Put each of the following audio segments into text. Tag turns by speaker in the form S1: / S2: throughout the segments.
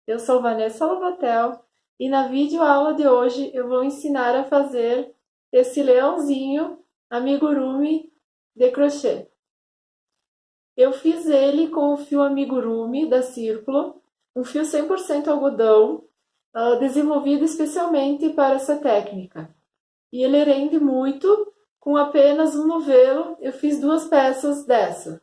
S1: Eu sou Vanessa Lovatel e na videoaula de hoje eu vou ensinar a fazer esse leãozinho amigurumi de crochê. Eu fiz ele com o fio amigurumi da Círculo, um fio 100% algodão, desenvolvido especialmente para essa técnica. E ele rende muito, com apenas um novelo eu fiz 2 peças dessa.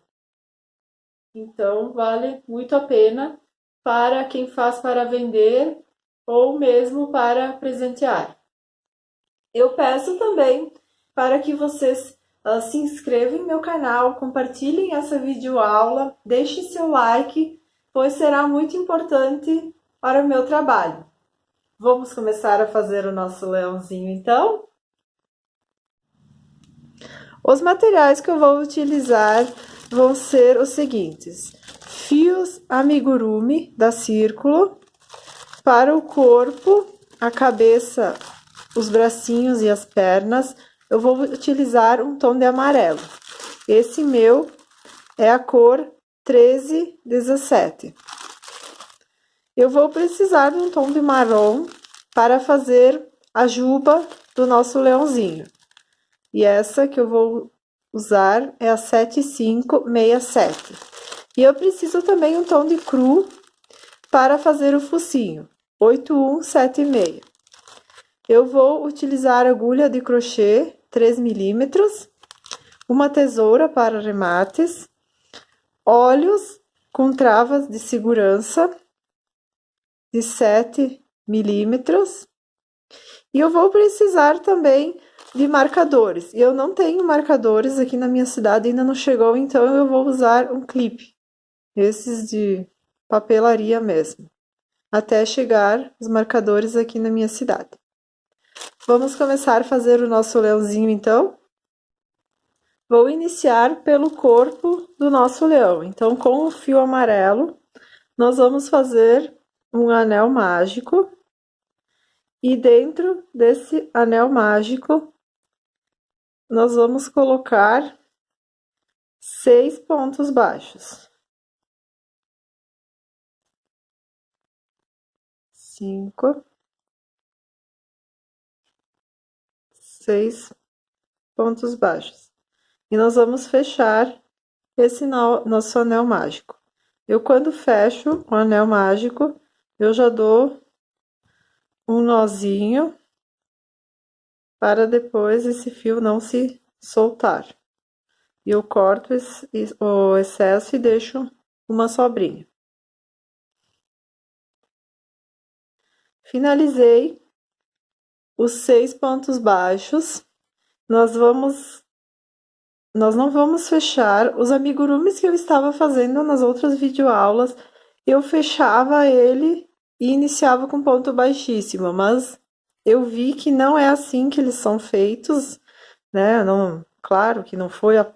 S1: Então vale muito a pena para quem faz para vender ou mesmo para presentear. Eu peço também para que vocês se inscrevam em meu canal, compartilhem essa videoaula, deixem seu like, pois será muito importante para o meu trabalho. Vamos começar a fazer o nosso leãozinho então? Os materiais que eu vou utilizar vão ser os seguintes: fios amigurumi da Círculo, para o corpo, a cabeça, os bracinhos e as pernas, eu vou utilizar um tom de amarelo. Esse meu é a cor 1317. Eu vou precisar de um tom de marrom para fazer a juba do nosso leãozinho. E essa que eu vou usar é a 7567. E eu preciso também um tom de cru para fazer o focinho, 8176. Eu vou utilizar agulha de crochê 3 milímetros, uma tesoura para remates, olhos com travas de segurança de 7 milímetros. E eu vou precisar também de marcadores. Eu não tenho marcadores aqui na minha cidade, ainda não chegou, então eu vou usar um clipe. Esses de papelaria mesmo. Até chegar os marcadores aqui na minha cidade. Vamos começar a fazer o nosso leãozinho então? Vou iniciar pelo corpo do nosso leão. Então, com o fio amarelo, nós vamos fazer um anel mágico. E dentro desse anel mágico, nós vamos colocar 6 pontos baixos. 5, 6 pontos baixos. E nós vamos fechar esse nosso anel mágico. Eu, quando fecho o anel mágico, eu já dou um nozinho para depois esse fio não se soltar. E eu corto o excesso e deixo uma sobrinha. Finalizei os 6 pontos baixos. Nós não vamos fechar os amigurumis que eu estava fazendo nas outras videoaulas. Eu fechava ele e iniciava com ponto baixíssimo, mas eu vi que não é assim que eles são feitos, né? Não, claro que não foi a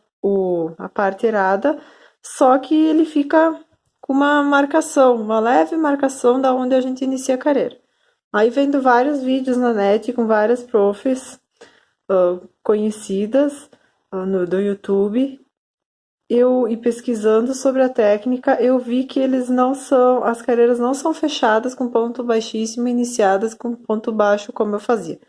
S1: parte errada, só que ele fica com uma marcação, uma leve marcação da onde a gente inicia a carreira. Aí vendo vários vídeos na net com várias profs conhecidas do YouTube, e pesquisando sobre a técnica, eu vi que as carreiras não são fechadas com ponto baixíssimo, iniciadas com ponto baixo, como eu fazia.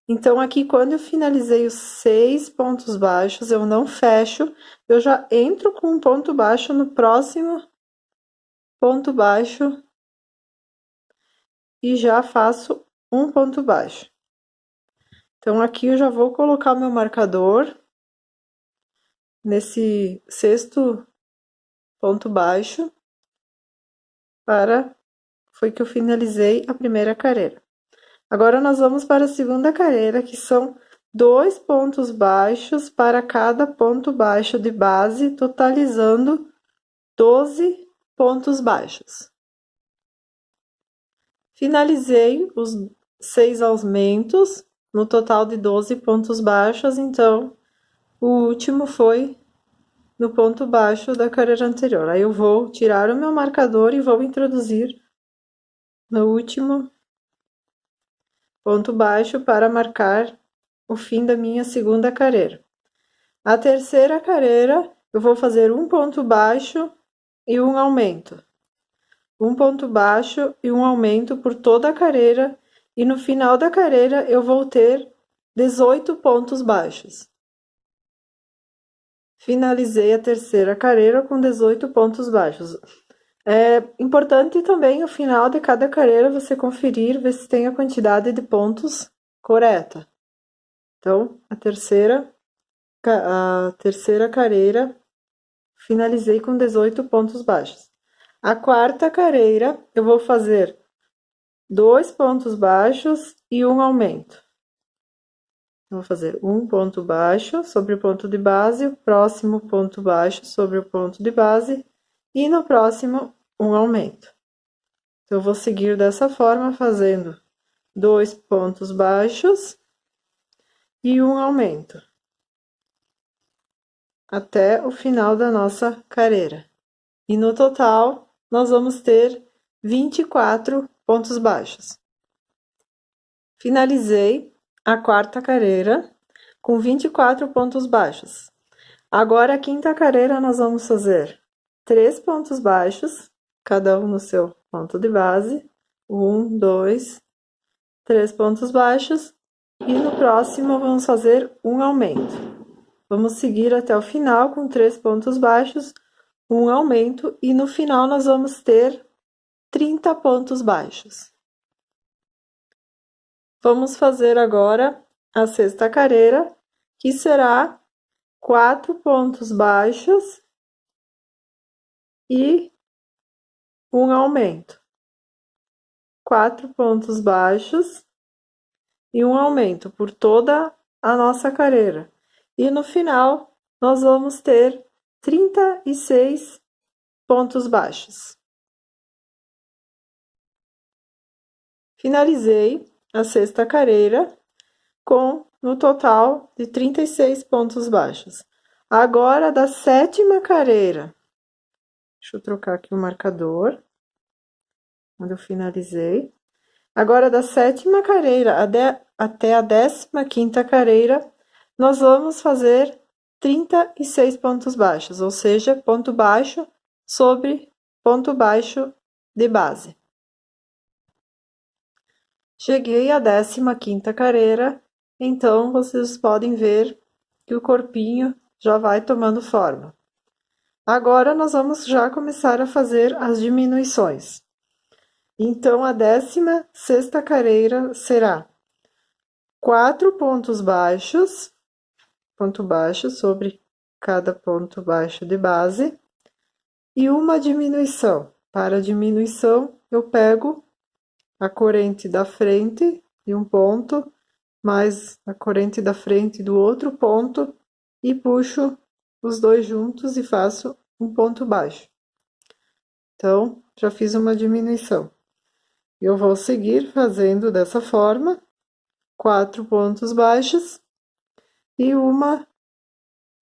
S1: Então, aqui, quando eu finalizei os 6 pontos baixos, eu não fecho, eu já entro com um ponto baixo no próximo ponto baixo e já faço um ponto baixo. Então, aqui eu já vou colocar o meu marcador nesse 6º ponto baixo, foi que eu finalizei a primeira carreira. Agora, nós vamos para a segunda carreira, que são 2 pontos baixos para cada ponto baixo de base, totalizando 12 pontos baixos. Finalizei os 6 aumentos, no total de 12 pontos baixos, então, o último foi no ponto baixo da carreira anterior. Aí eu vou tirar o meu marcador e vou introduzir no último ponto baixo para marcar o fim da minha segunda carreira. A terceira carreira, eu vou fazer um ponto baixo e um aumento. um ponto baixo e um aumento por toda a carreira, e no final da carreira eu vou ter 18 pontos baixos. Finalizei a terceira carreira com 18 pontos baixos. É importante também, no final de cada carreira, você conferir, ver se tem a quantidade de pontos correta. Então, a terceira carreira, finalizei com 18 pontos baixos. A quarta carreira, eu vou fazer 2 pontos baixos e um aumento. Vou fazer um ponto baixo sobre o ponto de base, o próximo ponto baixo sobre o ponto de base e no próximo um aumento. Então, eu vou seguir dessa forma, fazendo 2 pontos baixos e um aumento, até o final da nossa carreira. E no total, nós vamos ter 24 pontos baixos. Finalizei a quarta carreira com 24 pontos baixos. Agora, a quinta carreira, nós vamos fazer 3 pontos baixos, cada um no seu ponto de base. 1, 2, 3 pontos baixos. E no próximo, vamos fazer um aumento. Vamos seguir até o final com 3 pontos baixos, um aumento, e no final nós vamos ter 30 pontos baixos. Vamos fazer agora a sexta carreira, que será 4 pontos baixos e um aumento. 4 pontos baixos e um aumento por toda a nossa carreira. E no final, nós vamos ter 36 pontos baixos. Finalizei a sexta carreira com no total de 36 pontos baixos. Agora, da sétima carreira, deixa eu trocar aqui o marcador, onde eu finalizei. Agora, da sétima carreira até a 15ª carreira, nós vamos fazer 36 pontos baixos, ou seja, ponto baixo sobre ponto baixo de base. Cheguei à 15ª carreira, então vocês podem ver que o corpinho já vai tomando forma. Agora, nós vamos já começar a fazer as diminuições. Então, a 16ª carreira será 4 pontos baixos, ponto baixo sobre cada ponto baixo de base, e uma diminuição. Para a diminuição, eu pego a corrente da frente de um ponto, mais a corrente da frente do outro ponto, e puxo os dois juntos e faço um ponto baixo. Então, já fiz uma diminuição. Eu vou seguir fazendo dessa forma, 4 pontos baixos e uma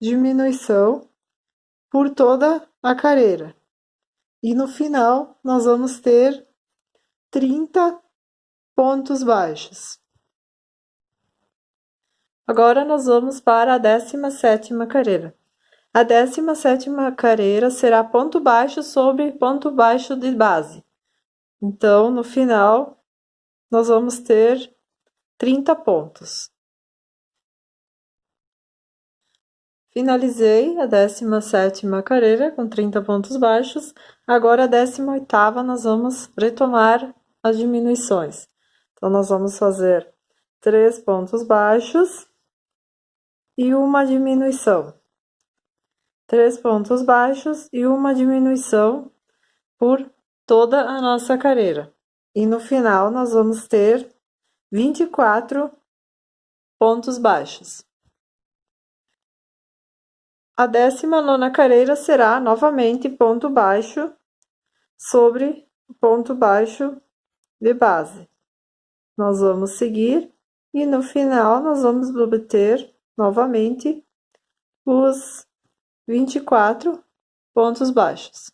S1: diminuição por toda a carreira. E no final, nós vamos ter 30 pontos baixos. Agora, nós vamos para a 17ª carreira. A 17ª carreira será ponto baixo sobre ponto baixo de base. Então, no final, nós vamos ter 30 pontos. Finalizei a 17ª carreira com 30 pontos baixos. Agora, a 18ª, nós vamos retomar as diminuições. Então, nós vamos fazer 3 pontos baixos e uma diminuição. 3 pontos baixos e uma diminuição por toda a nossa carreira. E no final, nós vamos ter 24 pontos baixos. A 19ª carreira será novamente ponto baixo sobre ponto baixo de base. Nós vamos seguir e no final nós vamos obter novamente os 24 pontos baixos.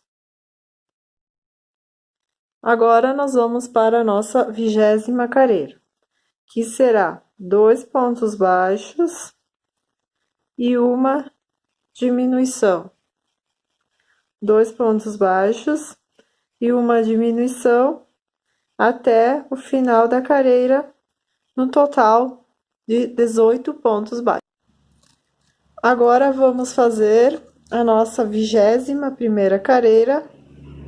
S1: Agora, nós vamos para a nossa 20ª carreira, que será 2 pontos baixos e uma diminuição. 2 pontos baixos e uma diminuição até o final da carreira, no total de 18 pontos baixos. Agora vamos fazer a nossa 21ª carreira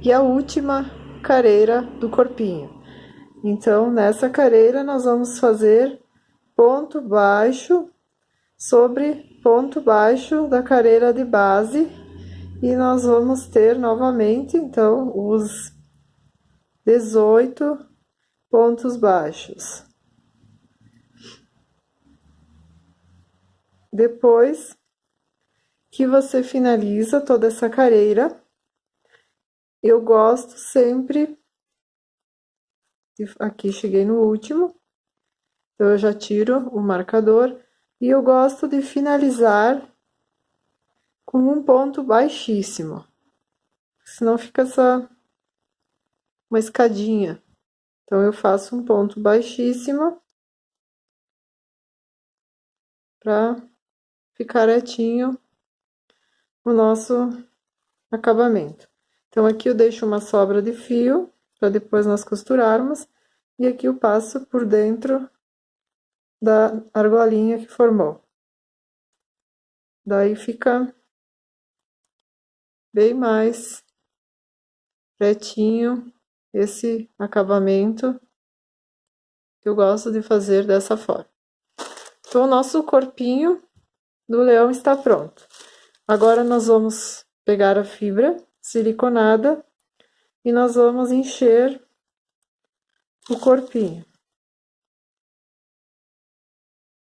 S1: e a última carreira do corpinho. Então, nessa carreira, nós vamos fazer ponto baixo sobre ponto baixo da carreira de base, e nós vamos ter novamente, então, os 18 pontos baixos. Depois que você finaliza toda essa carreira, eu gosto sempre, aqui cheguei no último, então eu já tiro o marcador, e eu gosto de finalizar com um ponto baixíssimo, senão fica só uma escadinha. Então, eu faço um ponto baixíssimo para ficar retinho o nosso acabamento. Então, aqui eu deixo uma sobra de fio para depois nós costurarmos, e aqui eu passo por dentro da argolinha que formou. Daí fica bem mais retinho esse acabamento, que eu gosto de fazer dessa forma. Então, o nosso corpinho do leão está pronto. Agora, nós vamos pegar a fibra siliconada e nós vamos encher o corpinho.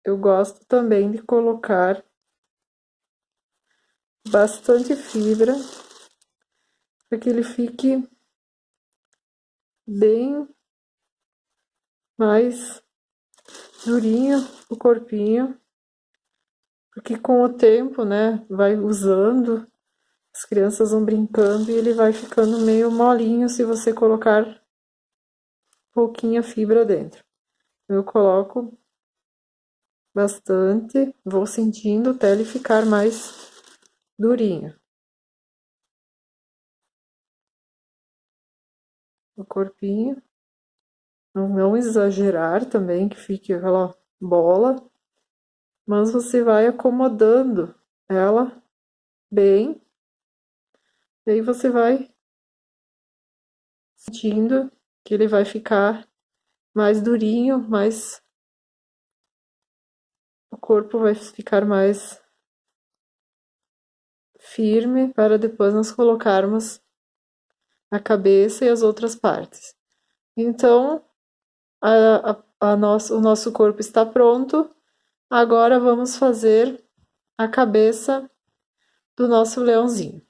S1: Eu gosto também de colocar bastante fibra, para que ele fique bem mais durinho o corpinho, porque com o tempo, né, vai usando, as crianças vão brincando e ele vai ficando meio molinho se você colocar pouquinha fibra dentro. Eu coloco bastante, vou sentindo até ele ficar mais durinho. O corpinho, não exagerar também, que fique aquela bola, mas você vai acomodando ela bem, e aí você vai sentindo que ele vai ficar mais durinho, mais o corpo vai ficar mais firme, para depois nós colocarmos a cabeça e as outras partes. Então, o nosso corpo está pronto. Agora vamos fazer a cabeça do nosso leãozinho.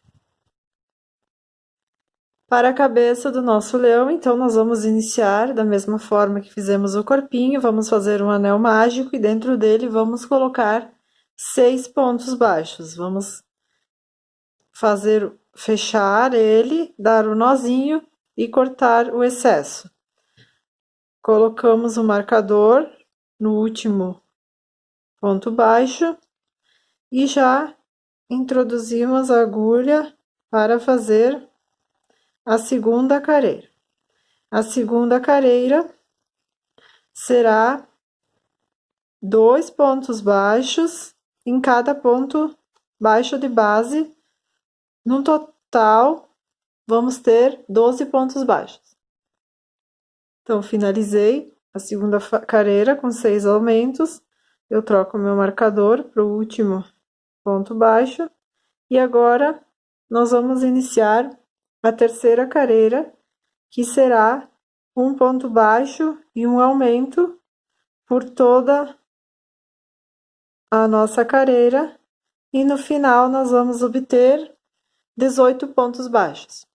S1: Para a cabeça do nosso leão, então, nós vamos iniciar da mesma forma que fizemos o corpinho, vamos fazer um anel mágico e dentro dele vamos colocar 6 pontos baixos. Vamos fechar ele, dar o nozinho e cortar o excesso. Colocamos o marcador no último ponto baixo e já introduzimos a agulha para fazer a segunda carreira. A segunda carreira será 2 pontos baixos em cada ponto baixo de base. No total, vamos ter 12 pontos baixos. Então, finalizei a segunda carreira com 6 aumentos. Eu troco meu marcador para o último ponto baixo. E agora, nós vamos iniciar a terceira carreira, que será um ponto baixo e um aumento por toda a nossa carreira, e no final nós vamos obter 18 pontos baixos.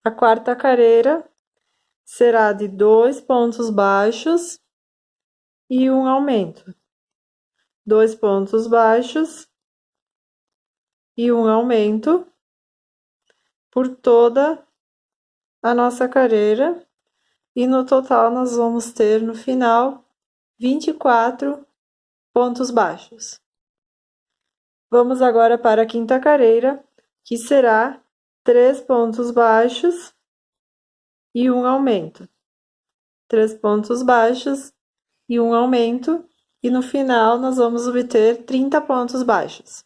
S1: A quarta carreira será de 2 pontos baixos e um aumento. 2 pontos baixos e um aumento por toda a nossa carreira, e no total nós vamos ter no final 24 pontos baixos. Vamos agora para a quinta carreira, que será 3 pontos baixos e um aumento. 3 pontos baixos e um aumento, e no final nós vamos obter 30 pontos baixos.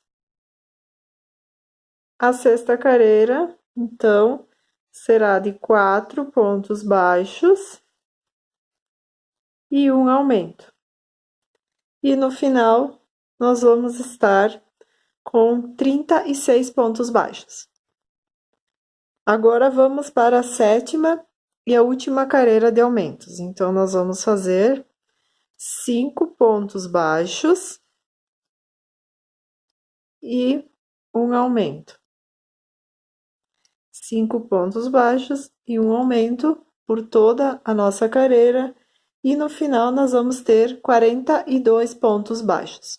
S1: A sexta carreira, então, será de 4 pontos baixos e um aumento. E no final, nós vamos estar com 36 pontos baixos. Agora vamos para a sétima e a última carreira de aumentos. Então, nós vamos fazer 5 pontos baixos e um aumento. 5 pontos baixos e um aumento por toda a nossa carreira, e no final nós vamos ter 42 pontos baixos.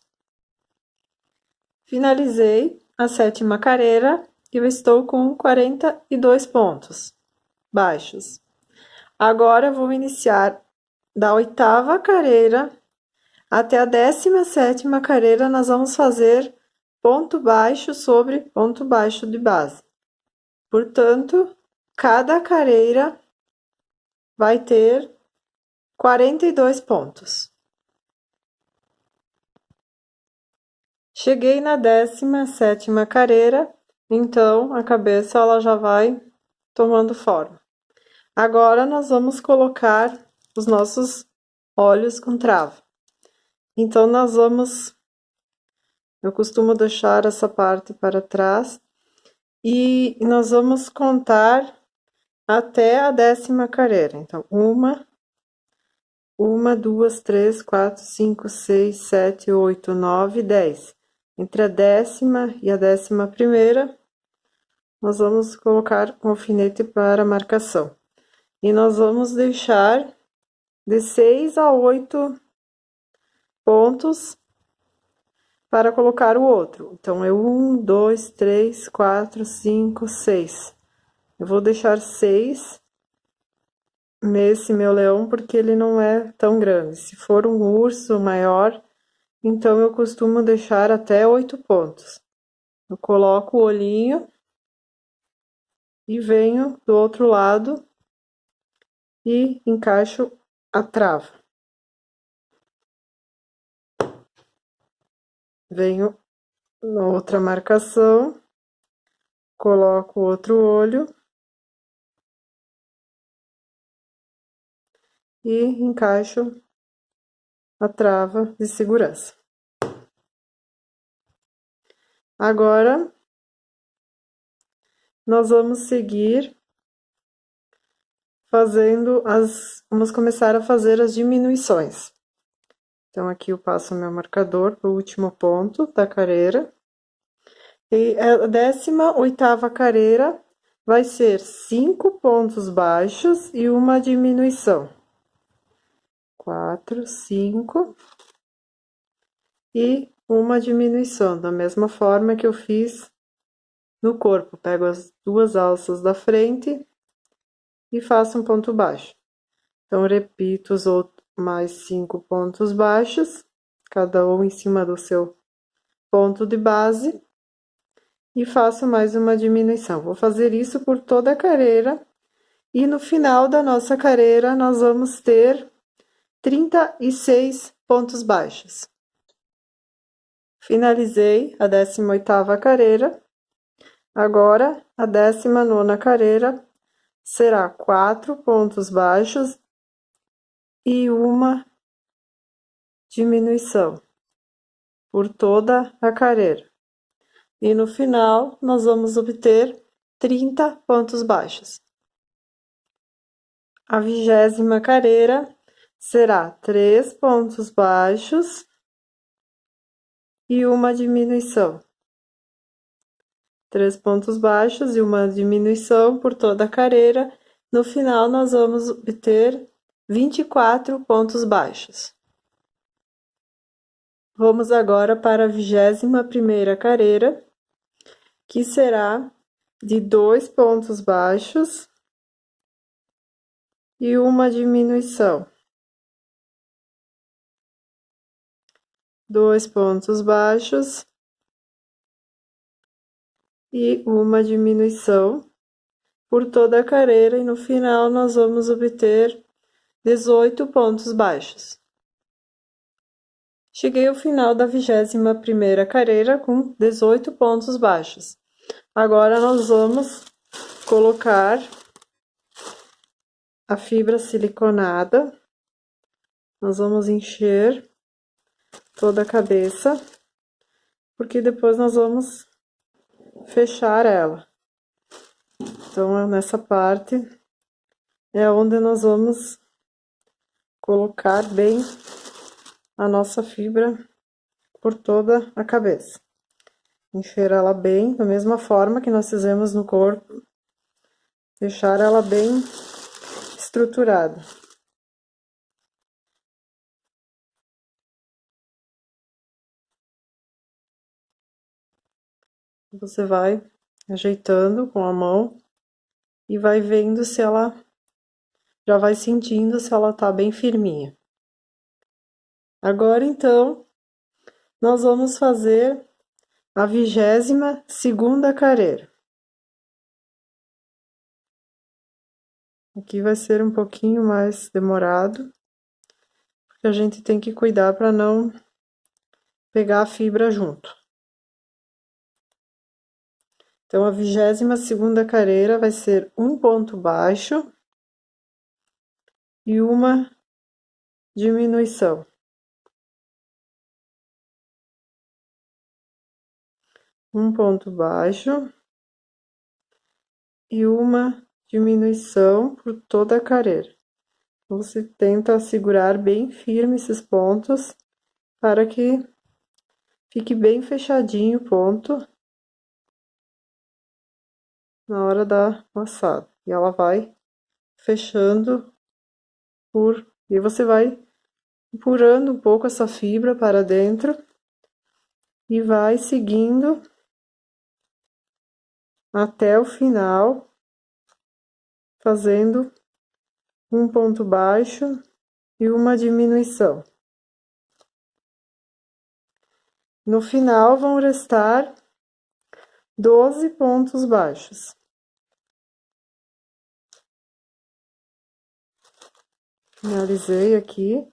S1: Finalizei a sétima carreira e eu estou com 42 pontos baixos. Agora eu vou iniciar da oitava carreira até a 17ª carreira, nós vamos fazer ponto baixo sobre ponto baixo de base. Portanto, cada carreira vai ter 42 pontos. Cheguei na 17ª carreira, então a cabeça ela já vai tomando forma. Agora nós vamos colocar os nossos olhos com trava. Então eu costumo deixar essa parte para trás e nós vamos contar até a 10ª carreira. Então, uma, 2, 3, 4, 5, 6, 7, 8, 9, 10. Entre a 10ª e a 11ª, nós vamos colocar um alfinete para marcação. E nós vamos deixar de 6 a 8 pontos para colocar o outro. Então, é 1, 2, 3, 4, 5, 6. Eu vou deixar 6 nesse meu leão, porque ele não é tão grande. Se for um urso maior, então eu costumo deixar até 8 pontos. Eu coloco o olhinho e venho do outro lado e encaixo a trava. Venho na outra marcação, coloco o outro olho e encaixo a trava de segurança. Agora, nós vamos seguir vamos começar a fazer as diminuições. Então, aqui eu passo meu marcador para o último ponto da carreira. E a 18ª carreira vai ser 5 pontos baixos e uma diminuição. 4, 5 e uma diminuição, da mesma forma que eu fiz no corpo. Pego as duas alças da frente e faço um ponto baixo. Então, repito os outros mais 5 pontos baixos, cada um em cima do seu ponto de base, e faço mais uma diminuição. Vou fazer isso por toda a carreira, e no final da nossa carreira nós vamos ter 36 pontos baixos. Finalizei a 18ª carreira. Agora, a 19ª carreira será 4 pontos baixos e uma diminuição por toda a carreira. E no final, nós vamos obter 30 pontos baixos. A 20ª carreira será 3 pontos baixos e uma diminuição. 3 pontos baixos e uma diminuição por toda a carreira. No final, nós vamos obter 24 pontos baixos. Vamos agora para a 21ª carreira, que será de 2 pontos baixos e uma diminuição. 2 pontos baixos e uma diminuição por toda a carreira e no final nós vamos obter 18 pontos baixos. Cheguei ao final da 21ª carreira com 18 pontos baixos. Agora nós vamos colocar a fibra siliconada. Nós vamos encher toda a cabeça, porque depois nós vamos fechar ela. Então, nessa parte é onde nós vamos colocar bem a nossa fibra por toda a cabeça. Encher ela bem, da mesma forma que nós fizemos no corpo, deixar ela bem estruturada. Você vai ajeitando com a mão e vai vendo se ela, já vai sentindo se ela tá bem firminha. Agora, então, nós vamos fazer a 22ª carreira. Aqui vai ser um pouquinho mais demorado, porque a gente tem que cuidar para não pegar a fibra junto. Então, a 22ª carreira vai ser um ponto baixo e uma diminuição. Um ponto baixo e uma diminuição por toda a carreira. Você tenta segurar bem firme esses pontos para que fique bem fechadinho o ponto na hora da laçada. E ela vai fechando e você vai empurrando um pouco essa fibra para dentro e vai seguindo até o final, fazendo um ponto baixo e uma diminuição. No final vão restar 12 pontos baixos. Finalizei aqui.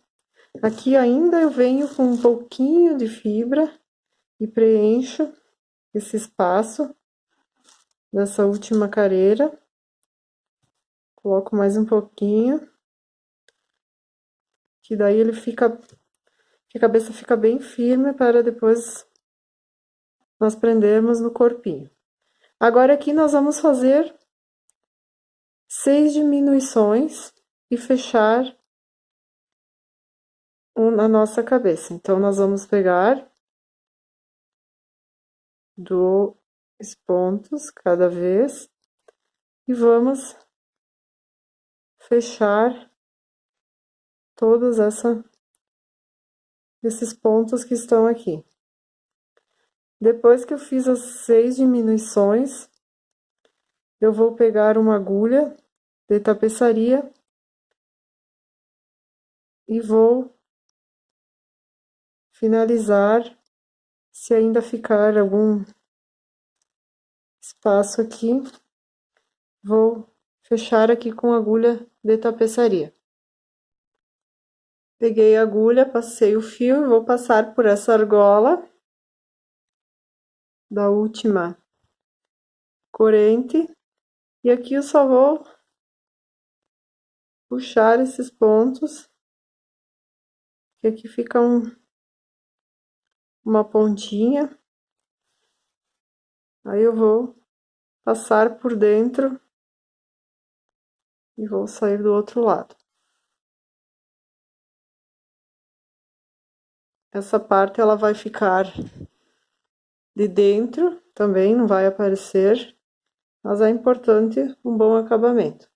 S1: Aqui ainda eu venho com um pouquinho de fibra e preencho esse espaço dessa última carreira. Coloco mais um pouquinho, que daí ele fica, que a cabeça fica bem firme para depois nós prendermos no corpinho. Agora aqui nós vamos fazer 6 diminuições e fechar a nossa cabeça. Então, nós vamos pegar 2 pontos cada vez e vamos fechar todos esses pontos que estão aqui. Depois que eu fiz as 6 diminuições, eu vou pegar uma agulha de tapeçaria e vou finalizar, se ainda ficar algum espaço aqui, vou fechar aqui com agulha de tapeçaria. Peguei a agulha, passei o fio e vou passar por essa argola da última corrente. E aqui eu só vou puxar esses pontos, que aqui fica uma pontinha. Aí eu vou passar por dentro e vou sair do outro lado. Essa parte ela vai ficar de dentro também, não vai aparecer, mas é importante um bom acabamento.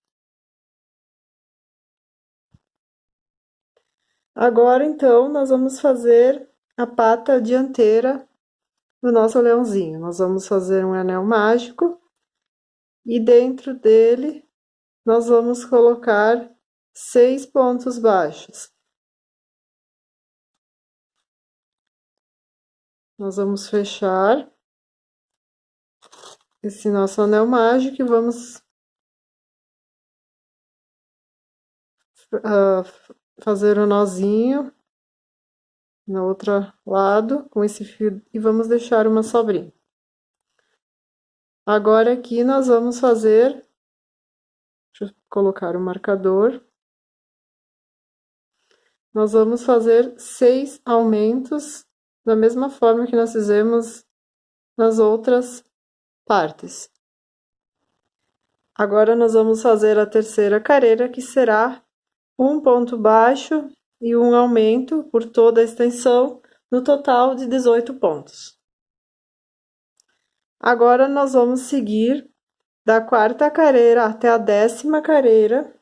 S1: Agora, então, nós vamos fazer a pata dianteira do nosso leãozinho. Nós vamos fazer um anel mágico e dentro dele nós vamos colocar 6 pontos baixos. Nós vamos fechar esse nosso anel mágico e vamos fazer o nozinho no outro lado com esse fio e vamos deixar uma sobrinha. Agora aqui nós vamos fazer, deixa eu colocar o marcador. Nós vamos fazer 6 aumentos da mesma forma que nós fizemos nas outras partes. Agora nós vamos fazer a terceira carreira, que será um ponto baixo e um aumento por toda a extensão, no total de 18 pontos. Agora nós vamos seguir da quarta carreira até a 10ª carreira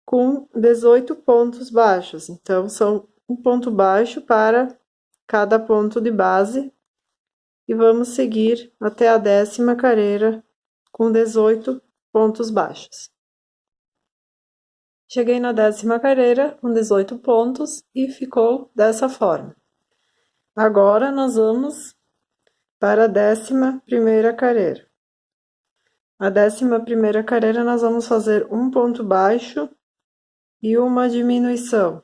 S1: com 18 pontos baixos. Então, são um ponto baixo para cada ponto de base e vamos seguir até a 10ª carreira com 18 pontos baixos. Cheguei na 10ª carreira com 18 pontos e ficou dessa forma. Agora, nós vamos para a 11ª carreira. A 11ª carreira, nós vamos fazer um ponto baixo e uma diminuição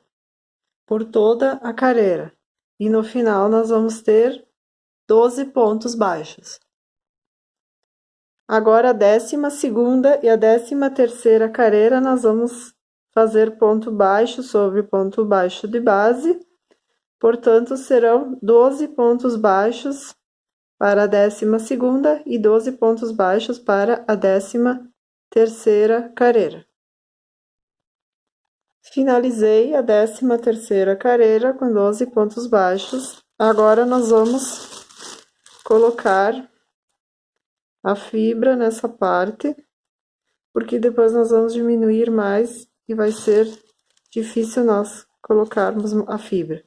S1: por toda a carreira. E no final, nós vamos ter 12 pontos baixos. Agora, a 12ª e a 13ª carreira, nós vamos fazer ponto baixo sobre ponto baixo de base. Portanto, serão 12 pontos baixos para a 12ª e 12 pontos baixos para a 13ª carreira. Finalizei a 13ª carreira com 12 pontos baixos. Agora, nós vamos colocar a fibra nessa parte, porque depois nós vamos diminuir mais e vai ser difícil nós colocarmos a fibra.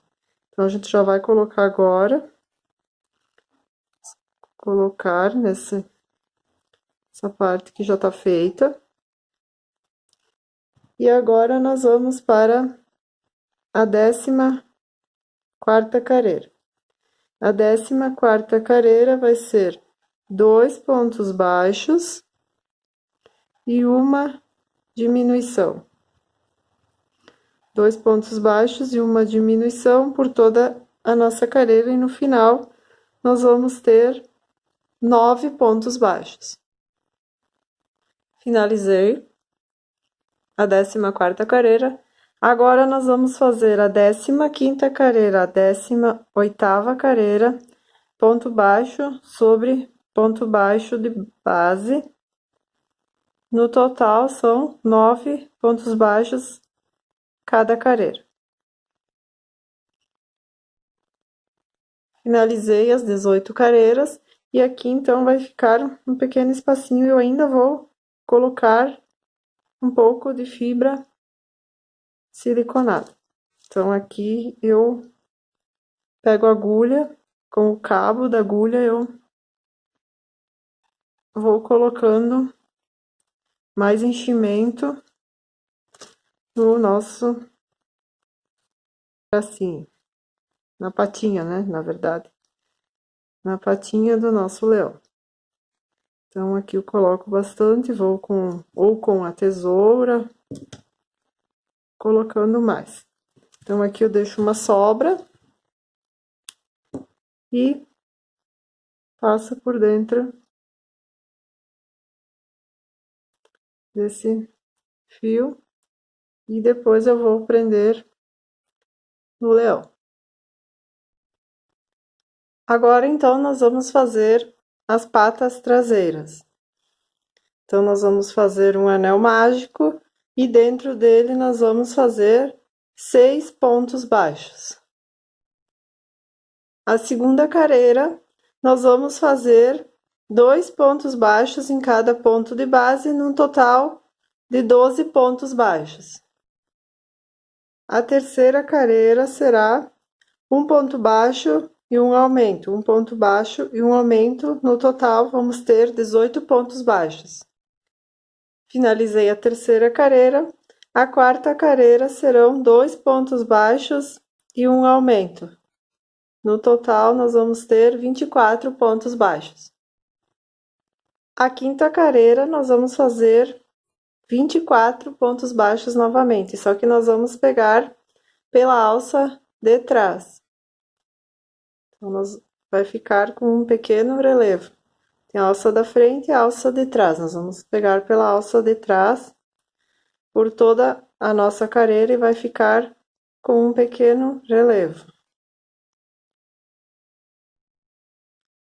S1: Então, a gente já vai colocar agora, nessa parte que já tá feita. E agora, nós vamos para a 14ª carreira. A 14ª carreira vai ser 2 pontos baixos e uma diminuição. 2 pontos baixos e uma diminuição por toda a nossa carreira, e no final nós vamos ter 9 pontos baixos. Finalizei a 14ª carreira. Agora nós vamos fazer a 15ª carreira, a 18ª carreira, ponto baixo sobre ponto baixo de base. No total, são 9 pontos baixos cada carreira. Finalizei as 18 carreiras e aqui então vai ficar um pequeno espacinho. Eu ainda vou colocar um pouco de fibra siliconada. Então, aqui eu pego a agulha, com o cabo da agulha eu vou colocando mais enchimento no nosso bracinho, na patinha, né, na verdade, na patinha do nosso leão. Então, aqui eu coloco bastante, vou com a tesoura, colocando mais. Então, aqui eu deixo uma sobra e passo por dentro desse fio e depois eu vou prender no leão. Agora, então, nós vamos fazer as patas traseiras. Então, nós vamos fazer um anel mágico e dentro dele nós vamos fazer 6 pontos baixos. A segunda carreira, nós vamos fazer 2 pontos baixos em cada ponto de base, num total de 12 pontos baixos. A terceira carreira será um ponto baixo e um aumento, um ponto baixo e um aumento, no total vamos ter 18 pontos baixos. Finalizei a terceira carreira. A quarta carreira serão 2 pontos baixos e um aumento. No total, nós vamos ter 24 pontos baixos. A quinta carreira, nós vamos fazer 24 pontos baixos novamente, só que nós vamos pegar pela alça de trás. Então, vai ficar com um pequeno relevo. Tem a alça da frente e a alça de trás. Nós vamos pegar pela alça de trás por toda a nossa carreira e vai ficar com um pequeno relevo.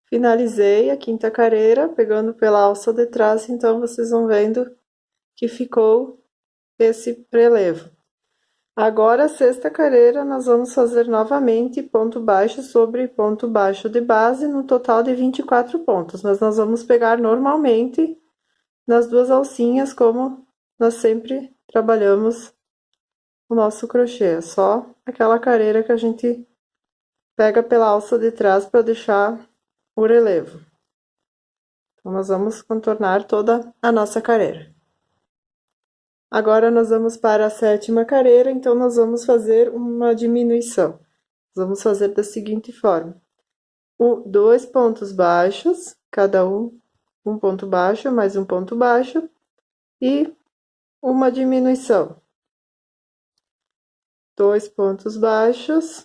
S1: Finalizei a quinta carreira, pegando pela alça de trás, então vocês vão vendo que ficou esse relevo. Agora, a sexta carreira, nós vamos fazer novamente ponto baixo sobre ponto baixo de base, no total de 24 pontos, mas nós vamos pegar normalmente nas duas alcinhas, como nós sempre trabalhamos o nosso crochê, só aquela carreira que a gente pega pela alça de trás para deixar o relevo. Então, nós vamos contornar toda a nossa carreira. Agora, nós vamos para a sétima carreira, então nós vamos fazer uma diminuição. Vamos fazer da seguinte forma: 2 pontos baixos, cada um ponto baixo, mais um ponto baixo, e uma diminuição. 2 pontos baixos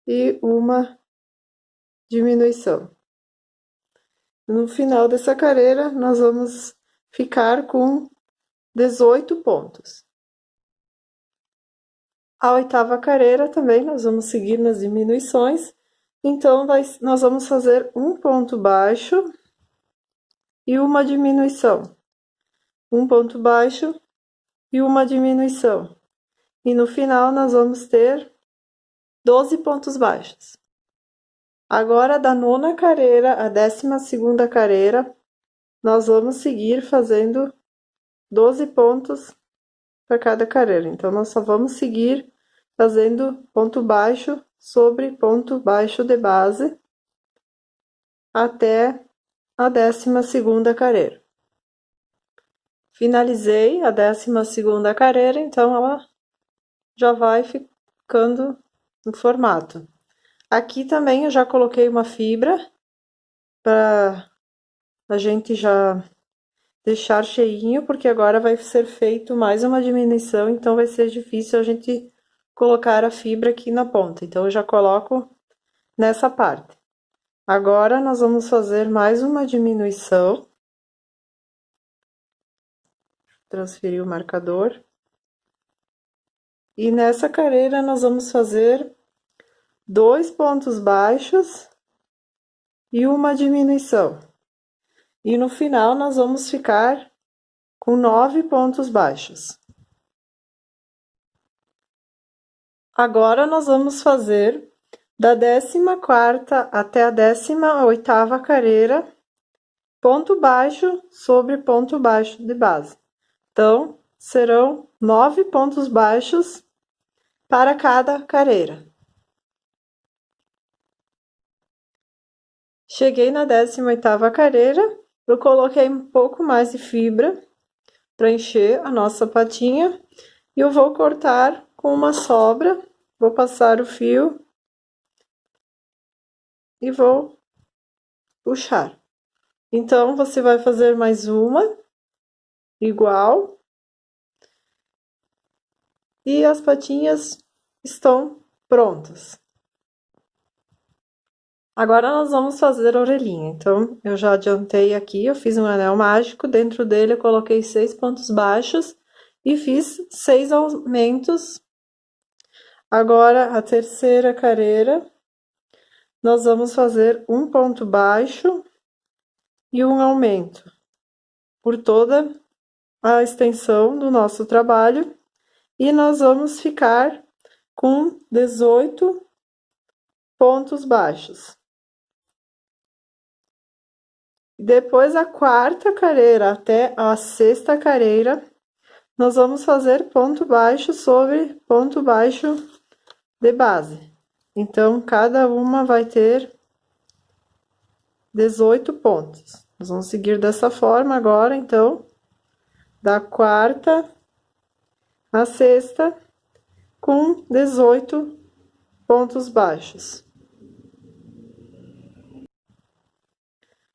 S1: e uma diminuição. No final dessa carreira, nós vamos ficar com 18 pontos. A oitava carreira também nós vamos seguir nas diminuições, então nós vamos fazer um ponto baixo e uma diminuição. Um ponto baixo e uma diminuição. E no final nós vamos ter 12 pontos baixos. Agora, da nona carreira à 12ª carreira, nós vamos seguir fazendo 12 pontos para cada carreira. Então, nós só vamos seguir fazendo ponto baixo sobre ponto baixo de base até a 12ª carreira. Finalizei a 12ª carreira, então ela já vai ficando no formato. Aqui também eu já coloquei uma fibra para a gente já deixar cheinho, porque agora vai ser feito mais uma diminuição, então vai ser difícil a gente colocar a fibra aqui na ponta. Então, eu já coloco nessa parte. Agora, nós vamos fazer mais uma diminuição. Transferir o marcador. E nessa carreira, nós vamos fazer 2 pontos baixos e uma diminuição. E no final, nós vamos ficar com 9 pontos baixos. Agora, nós vamos fazer da 14ª até a 18ª carreira, ponto baixo sobre ponto baixo de base. Então, serão 9 pontos baixos para cada carreira. Cheguei na 18ª carreira, eu coloquei um pouco mais de fibra para encher a nossa patinha e eu vou cortar com uma sobra, vou passar o fio e vou puxar. Então, você vai fazer mais uma igual e as patinhas estão prontas. Agora nós vamos fazer a orelhinha. Então, eu já adiantei aqui, eu fiz um anel mágico, dentro dele eu coloquei 6 pontos baixos e fiz 6 aumentos. Agora, a terceira carreira, nós vamos fazer um ponto baixo e um aumento por toda a extensão do nosso trabalho e nós vamos ficar com 18 pontos baixos. Depois da quarta carreira até a sexta carreira, nós vamos fazer ponto baixo sobre ponto baixo de base. Então, cada uma vai ter 18 pontos. Nós vamos seguir dessa forma agora, então, da quarta à sexta, com 18 pontos baixos.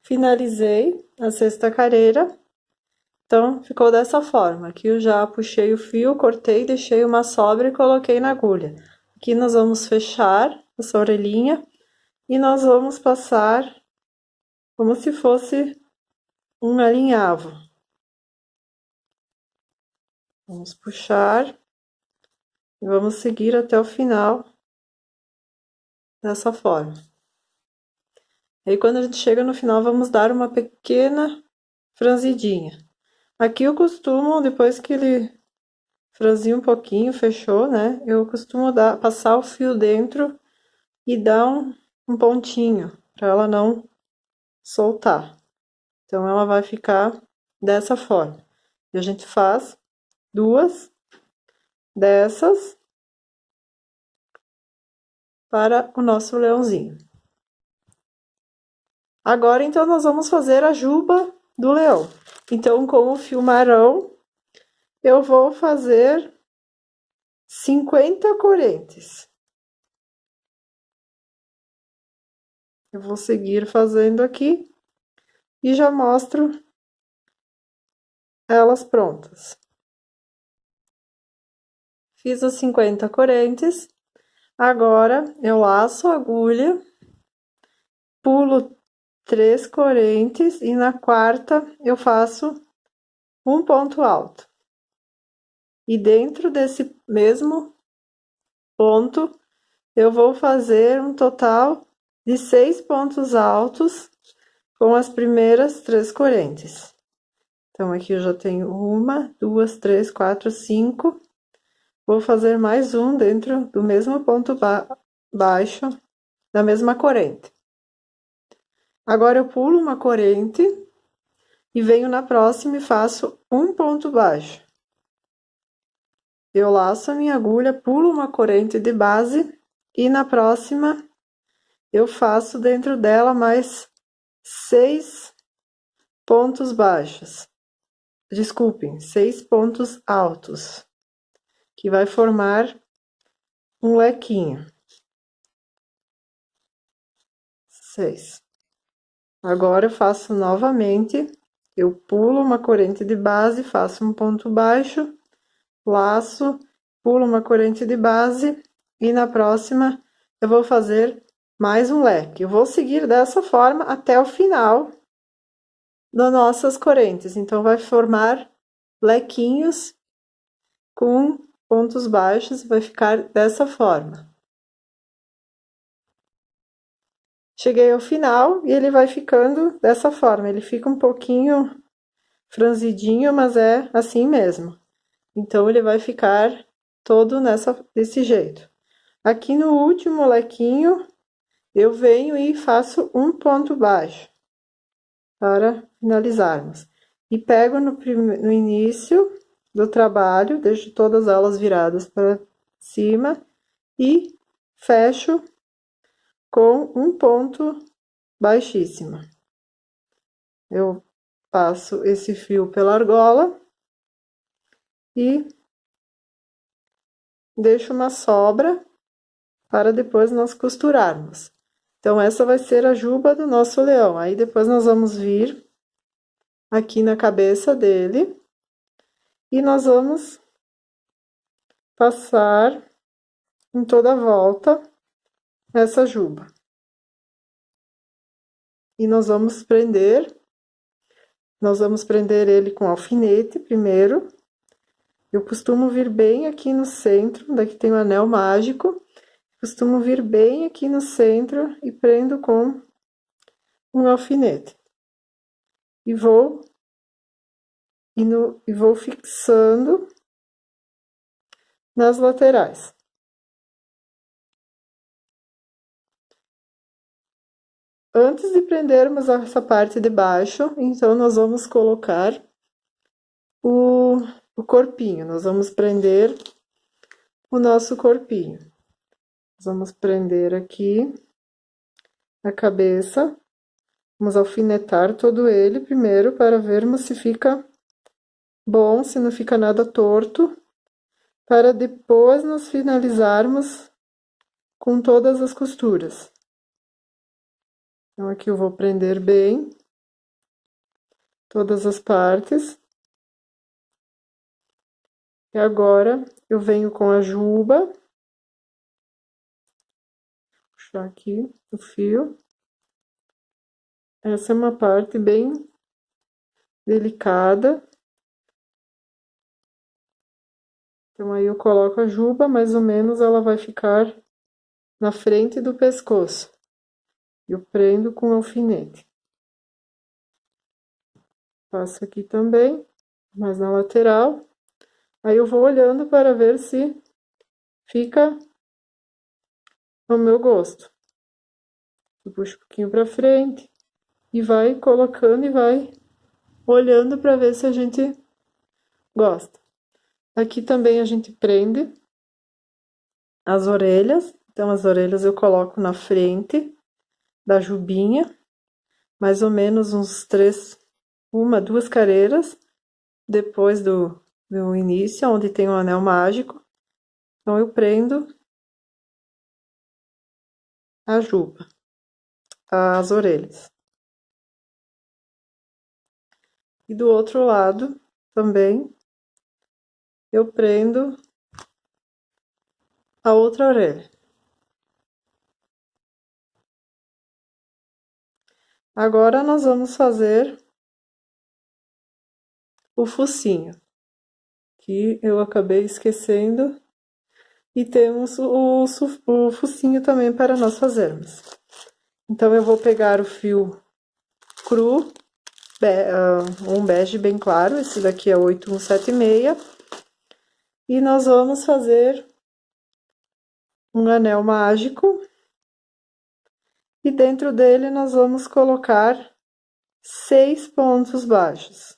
S1: Finalizei a sexta carreira Então, ficou dessa forma. Aqui eu já puxei o fio, cortei, deixei uma sobra e coloquei na agulha. Aqui nós vamos fechar essa orelhinha e nós vamos passar como se fosse um alinhavo. Vamos puxar e vamos seguir até o final dessa forma. Aí, quando a gente chega no final, vamos dar uma pequena franzidinha. Aqui eu costumo, depois que ele franzir um pouquinho, fechou, né? Eu costumo passar o fio dentro e dar um pontinho, para ela não soltar. Então, ela vai ficar dessa forma. E a gente faz duas dessas para o nosso leãozinho. Agora, então, nós vamos fazer a juba do leão. Então, com o fio marrom, eu vou fazer 50 correntes. Eu vou seguir fazendo aqui e já mostro elas prontas. Fiz as 50 correntes, agora eu laço a agulha, pulo 3 correntes e na quarta eu faço um ponto alto. E dentro desse mesmo ponto, eu vou fazer um total de 6 pontos altos com as primeiras 3 correntes. Então, aqui eu já tenho 1, 2, 3, 4, 5. Vou fazer mais um dentro do mesmo ponto baixo, da mesma corrente. Agora, eu pulo uma corrente e venho na próxima e faço um ponto baixo. Eu laço a minha agulha, pulo uma corrente de base e na próxima eu faço dentro dela mais 6 pontos baixos. Desculpem, 6 pontos altos, que vai formar um lequinho. 6. Agora eu faço novamente, eu pulo uma corrente de base, faço um ponto baixo, laço, pulo uma corrente de base e na próxima eu vou fazer mais um leque. Eu vou seguir dessa forma até o final das nossas correntes. Então, vai formar lequinhos com pontos baixos, vai ficar dessa forma. Cheguei ao final e ele vai ficando dessa forma. Ele fica um pouquinho franzidinho, mas é assim mesmo. Então, ele vai ficar todo desse jeito. Aqui no último lequinho, eu venho e faço um ponto baixo para finalizarmos. E pego no início do trabalho, deixo todas elas viradas para cima e fecho com um ponto baixíssimo. Eu passo esse fio pela argola e deixo uma sobra para depois nós costurarmos. Então, essa vai ser a juba do nosso leão. Aí, depois nós vamos vir aqui na cabeça dele e nós vamos passar em toda a volta essa juba. E nós vamos prender ele com alfinete primeiro. Eu costumo vir bem aqui no centro, daqui tem o anel mágico. Costumo vir bem aqui no centro e prendo com um alfinete. E vou fixando nas laterais. Antes de prendermos essa parte de baixo, então nós vamos colocar o corpinho. Nós vamos prender o nosso corpinho. Nós vamos prender aqui a cabeça. Vamos alfinetar todo ele primeiro para vermos se fica bom, se não fica nada torto, para depois nós finalizarmos com todas as costuras. Então, aqui eu vou prender bem todas as partes. E agora, eu venho com a juba. Puxar aqui o fio. Essa é uma parte bem delicada. Então, aí eu coloco a juba, mais ou menos ela vai ficar na frente do pescoço. Eu prendo com alfinete. Passo aqui também, mas na lateral. Aí eu vou olhando para ver se fica ao meu gosto. Eu puxo um pouquinho para frente e vai colocando e vai olhando para ver se a gente gosta. Aqui também a gente prende as orelhas. Então, as orelhas eu coloco na frente da jubinha, mais ou menos uns 2 carreiras depois do início, onde tem o anel mágico. Então, eu prendo a juba, as orelhas. E do outro lado também eu prendo a outra orelha. Agora nós vamos fazer o focinho, que eu acabei esquecendo, e temos o focinho também para nós fazermos. Então, eu vou pegar o fio cru, um bege bem claro, esse daqui é 8176, e nós vamos fazer um anel mágico, e dentro dele nós vamos colocar 6 pontos baixos.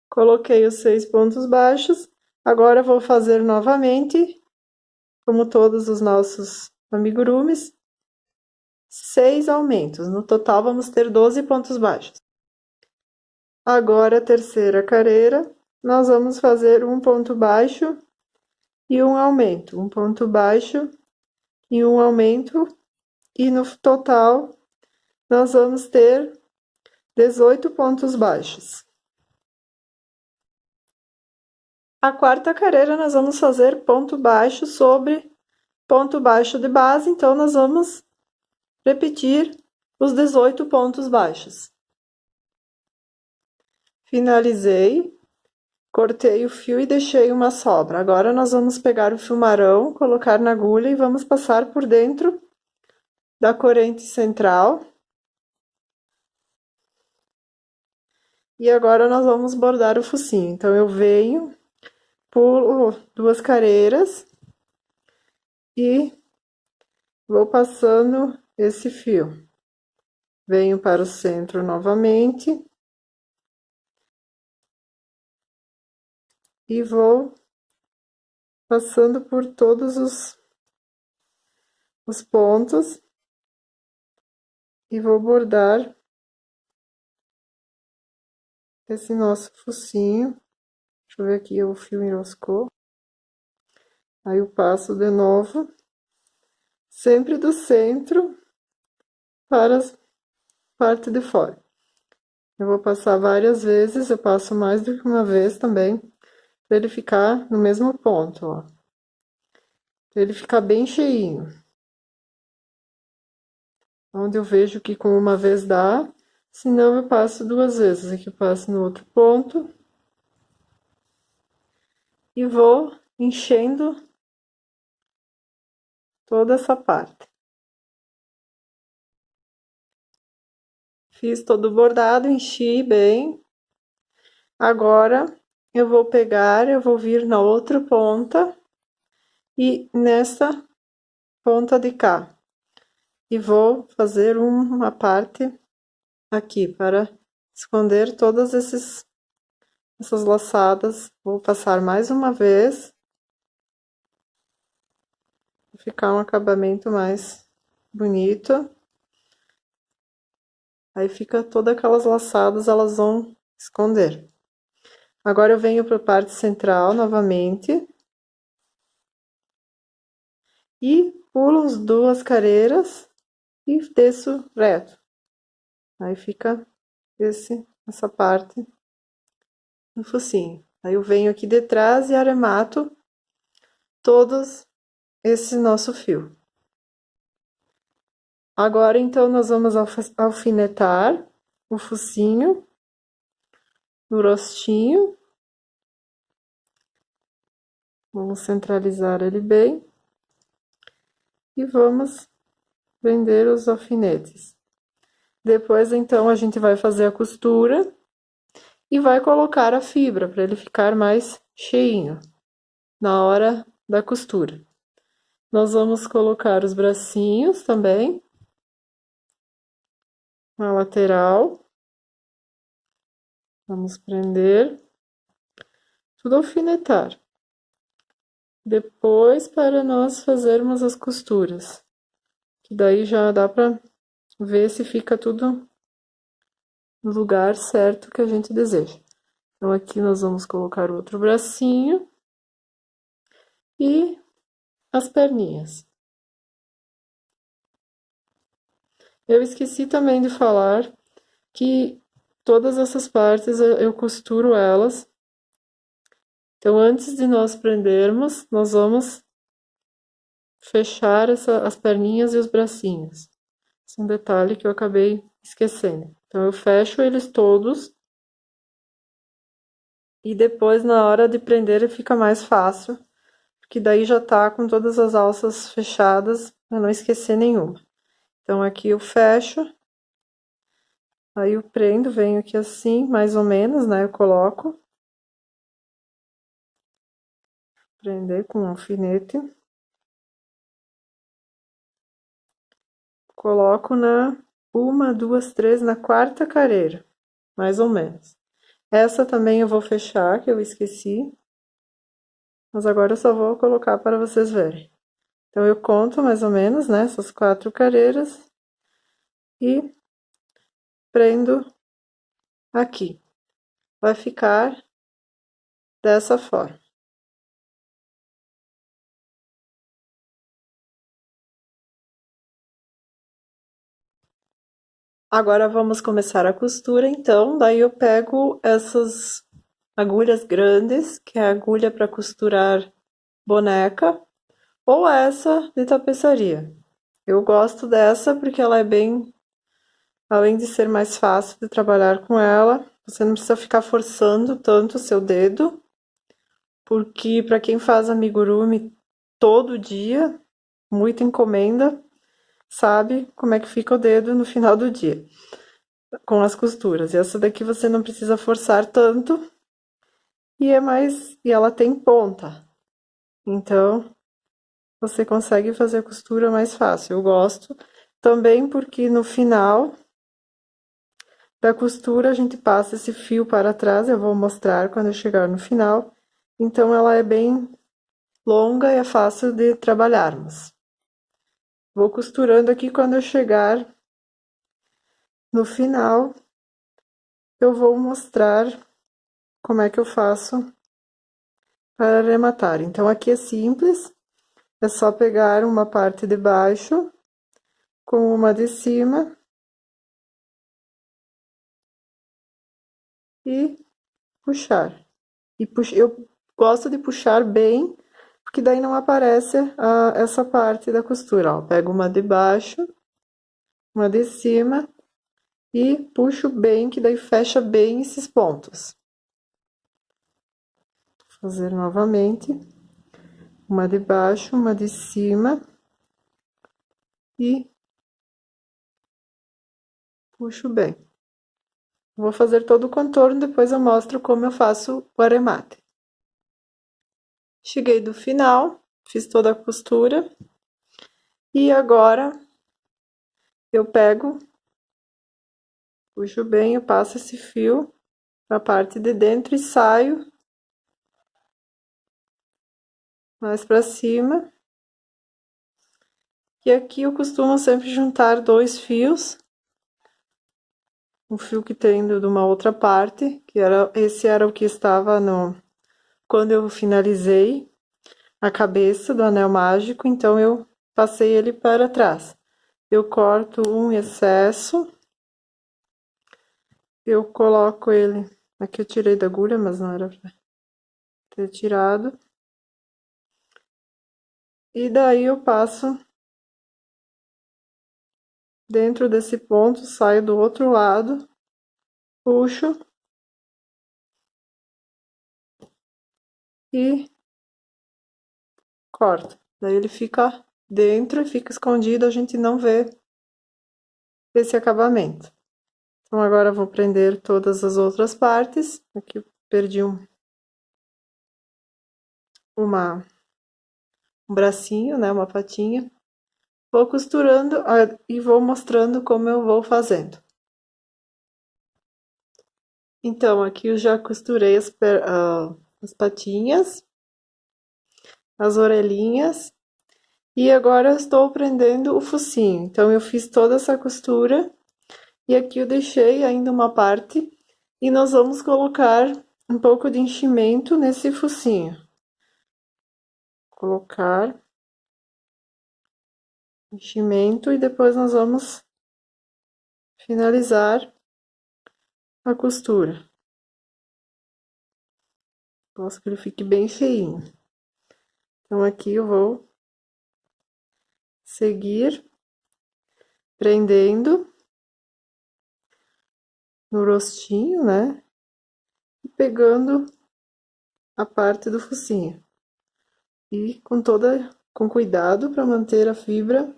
S1: Coloquei os 6 pontos baixos, agora vou fazer novamente, como todos os nossos amigurumis, 6 aumentos. No total, vamos ter 12 pontos baixos. Agora, a terceira carreira, nós vamos fazer um ponto baixo e um aumento. Um ponto baixo e um aumento, e no total, nós vamos ter 18 pontos baixos. A quarta carreira, nós vamos fazer ponto baixo sobre ponto baixo de base, então, nós vamos repetir os 18 pontos baixos. Finalizei, cortei o fio e deixei uma sobra. Agora, nós vamos pegar o fio marrom, colocar na agulha e vamos passar por dentro da corrente central. E agora, nós vamos bordar o focinho. Então, eu venho, pulo 2 carreiras e vou passando esse fio. Venho para o centro novamente. E vou passando por todos os pontos e vou bordar esse nosso focinho. Deixa eu ver aqui, o fio enroscou. Aí eu passo de novo, sempre do centro para a parte de fora. Eu vou passar várias vezes, eu passo mais do que uma vez também, para ele ficar no mesmo ponto, ó. Para ele ficar bem cheinho. Onde eu vejo que com uma vez dá, senão eu passo 2 vezes. Aqui eu passo no outro ponto. E vou enchendo toda essa parte. Fiz todo o bordado, enchi bem. Agora, eu vou pegar, eu vou vir na outra ponta e nessa ponta de cá. E vou fazer uma parte aqui para esconder todas essas laçadas. Vou passar mais uma vez. Pra ficar um acabamento mais bonito. Aí fica todas aquelas laçadas, elas vão esconder. Agora eu venho para a parte central novamente. E pulo as 2 carreiras e desço reto. Aí fica essa parte no focinho. Aí eu venho aqui de trás e arremato todos esse nosso fio. Agora, então, nós vamos alfinetar o focinho no rostinho. Vamos centralizar ele bem. E vamos prender os alfinetes. Depois, então, a gente vai fazer a costura e vai colocar a fibra para ele ficar mais cheinho na hora da costura. Nós vamos colocar os bracinhos também na lateral. Vamos prender, tudo alfinetar. Depois, para nós fazermos as costuras, que daí já dá para ver se fica tudo no lugar certo que a gente deseja. Então, aqui nós vamos colocar o outro bracinho e as perninhas. Eu esqueci também de falar que todas essas partes eu costuro elas. Então, antes de nós prendermos, nós vamos fechar as perninhas e os bracinhos. Esse é um detalhe que eu acabei esquecendo. Então, eu fecho eles todos. E depois, na hora de prender, fica mais fácil. Porque daí já tá com todas as alças fechadas, para não esquecer nenhuma. Então, aqui eu fecho. Aí eu prendo, venho aqui assim, mais ou menos, né? Eu coloco. Prender com um alfinete. Coloco na uma, duas, três, na quarta careira, mais ou menos. Essa também eu vou fechar, que eu esqueci. Mas agora eu só vou colocar para vocês verem. Então, eu conto mais ou menos, né, essas 4 careiras. E prendo aqui. Vai ficar dessa forma. Agora, vamos começar a costura, então. Daí, eu pego essas agulhas grandes, que é a agulha para costurar boneca, ou essa de tapeçaria. Eu gosto dessa porque ela é bem, além de ser mais fácil de trabalhar com ela, você não precisa ficar forçando tanto o seu dedo, porque para quem faz amigurumi todo dia, muita encomenda, sabe como é que fica o dedo no final do dia, com as costuras. E essa daqui você não precisa forçar tanto, e ela tem ponta. Então, você consegue fazer a costura mais fácil. Eu gosto também porque no final da costura a gente passa esse fio para trás, eu vou mostrar quando eu chegar no final. Então ela é bem longa e é fácil de trabalharmos. Vou costurando aqui, quando eu chegar no final, eu vou mostrar como é que eu faço para arrematar. Então aqui é simples, é só pegar uma parte de baixo com uma de cima e puxar. Eu gosto de puxar bem, porque daí não aparece essa parte da costura, ó. Pego uma de baixo, uma de cima e puxo bem, que daí fecha bem esses pontos. Vou fazer novamente, uma de baixo, uma de cima e puxo bem. Vou fazer todo o contorno, depois eu mostro como eu faço o arremate. Cheguei do final, fiz toda a costura e agora eu pego, puxo bem, eu passo esse fio na parte de dentro e saio mais para cima. E aqui eu costumo sempre juntar 2 fios, um fio que tem de uma outra parte, que esse era o que estava quando eu finalizei a cabeça do anel mágico, então eu passei ele para trás. Eu corto um excesso, eu coloco ele Aqui eu tirei da agulha, mas não era pra ter tirado. E daí eu passo dentro desse ponto, saio do outro lado, puxo e corto. Daí ele fica dentro e fica escondido, a gente não vê esse acabamento. Então agora eu vou prender todas as outras partes. Aqui eu perdi um bracinho, né, uma patinha. Vou costurando e vou mostrando como eu vou fazendo. Então, aqui eu já costurei as patinhas, as orelhinhas, e agora eu estou prendendo o focinho. Então, eu fiz toda essa costura, e aqui eu deixei ainda uma parte, e nós vamos colocar um pouco de enchimento nesse focinho. Colocar enchimento e depois nós vamos finalizar a costura. Gosto que ele fique bem cheinho. Então, aqui eu vou seguir prendendo no rostinho, né? E pegando a parte do focinho. E com cuidado para manter a fibra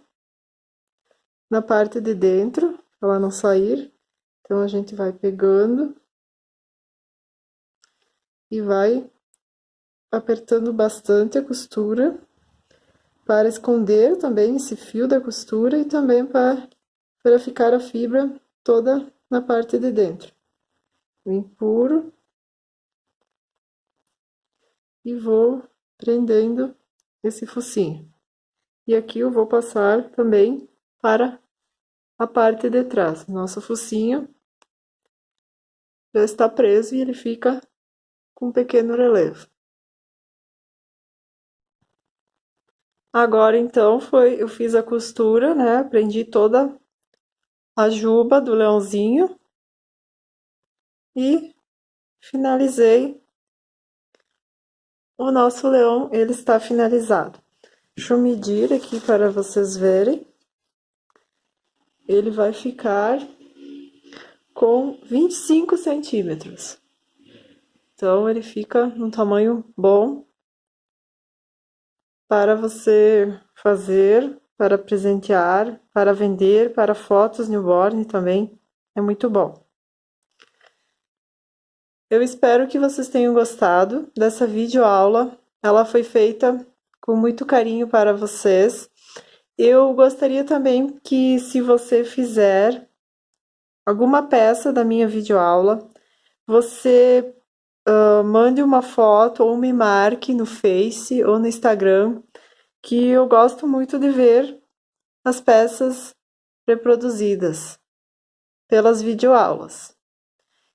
S1: na parte de dentro, para ela não sair. Então, a gente vai pegando e vai apertando bastante a costura para esconder também esse fio da costura e também para ficar a fibra toda na parte de dentro. Eu empurro e vou prendendo esse focinho. E aqui eu vou passar também para a parte de trás. Nosso focinho já está preso e ele fica com um pequeno relevo. Agora, então, eu fiz a costura, né? Prendi toda a juba do leãozinho e finalizei o nosso leão, ele está finalizado. Deixa eu medir aqui para vocês verem. Ele vai ficar com 25 centímetros. Então, ele fica num tamanho bom para você fazer, para presentear, para vender, para fotos newborn também. É muito bom. Eu espero que vocês tenham gostado dessa videoaula. Ela foi feita com muito carinho para vocês. Eu gostaria também que, se você fizer alguma peça da minha videoaula, você mande uma foto ou me marque no Face ou no Instagram, que eu gosto muito de ver as peças reproduzidas pelas videoaulas.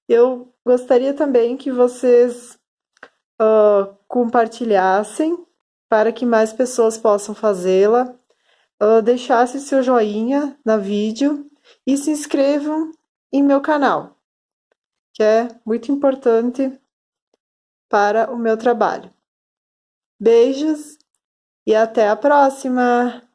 S1: Eu gostaria também que vocês compartilhassem para que mais pessoas possam fazê-la, deixassem seu joinha na vídeo e se inscrevam em meu canal, que é muito importante para o meu trabalho. Beijos e até a próxima!